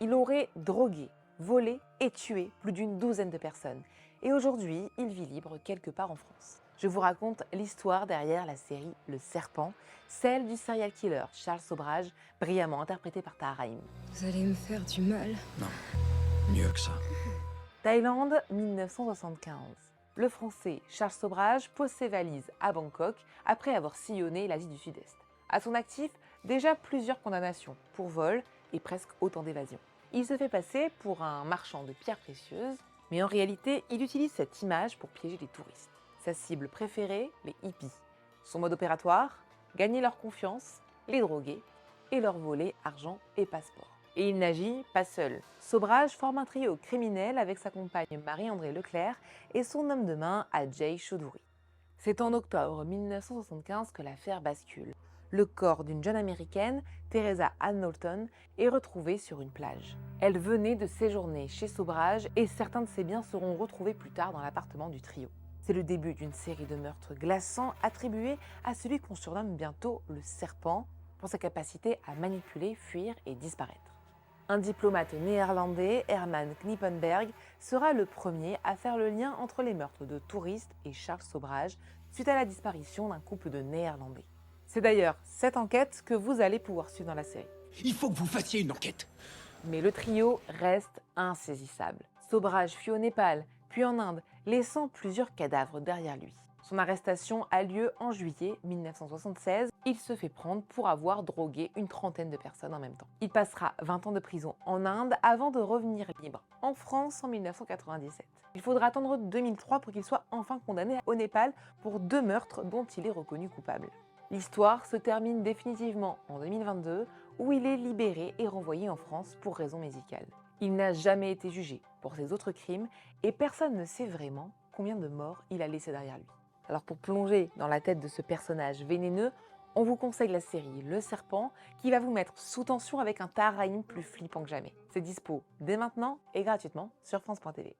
Il aurait drogué, volé et tué plus d'une douzaine de personnes. Et aujourd'hui, il vit libre quelque part en France. Je vous raconte l'histoire derrière la série Le Serpent, celle du serial killer Charles Sobrage, brillamment interprété par Tahar Rahim. Vous allez me faire du mal. Non, mieux que ça. Thaïlande, 1975. Le Français Charles Sobrage pose ses valises à Bangkok après avoir sillonné l'Asie du Sud-Est. À son actif, déjà plusieurs condamnations pour vol et presque autant d'évasions. Il se fait passer pour un marchand de pierres précieuses, mais en réalité, il utilise cette image pour piéger les touristes. Sa cible préférée, les hippies. Son mode opératoire, gagner leur confiance, les droguer et leur voler argent et passeport. Et il n'agit pas seul. Sobrage forme un trio criminel avec sa compagne Marie-André Leclerc et son homme de main Ajay Chaudhuri. C'est en octobre 1975 que l'affaire bascule. Le corps d'une jeune américaine, Teresa Ann Knowlton, est retrouvé sur une plage. Elle venait de séjourner chez Sobrage et certains de ses biens seront retrouvés plus tard dans l'appartement du trio. C'est le début d'une série de meurtres glaçants attribués à celui qu'on surnomme bientôt le Serpent pour sa capacité à manipuler, fuir et disparaître. Un diplomate néerlandais, Herman Knippenberg, sera le premier à faire le lien entre les meurtres de touristes et Charles Sobrage suite à la disparition d'un couple de Néerlandais. C'est d'ailleurs cette enquête que vous allez pouvoir suivre dans la série. Il faut que vous fassiez une enquête. Mais le trio reste insaisissable. Sobrage fuit au Népal, puis en Inde, laissant plusieurs cadavres derrière lui. Son arrestation a lieu en juillet 1976. Il se fait prendre pour avoir drogué une trentaine de personnes en même temps. Il passera 20 ans de prison en Inde avant de revenir libre en France en 1997. Il faudra attendre 2003 pour qu'il soit enfin condamné au Népal pour 2 meurtres dont il est reconnu coupable. L'histoire se termine définitivement en 2022 où il est libéré et renvoyé en France pour raisons médicales. Il n'a jamais été jugé pour ses autres crimes et personne ne sait vraiment combien de morts il a laissé derrière lui. Alors pour plonger dans la tête de ce personnage vénéneux, on vous conseille la série Le Serpent qui va vous mettre sous tension avec un Tahar Rahim plus flippant que jamais. C'est dispo dès maintenant et gratuitement sur France.tv.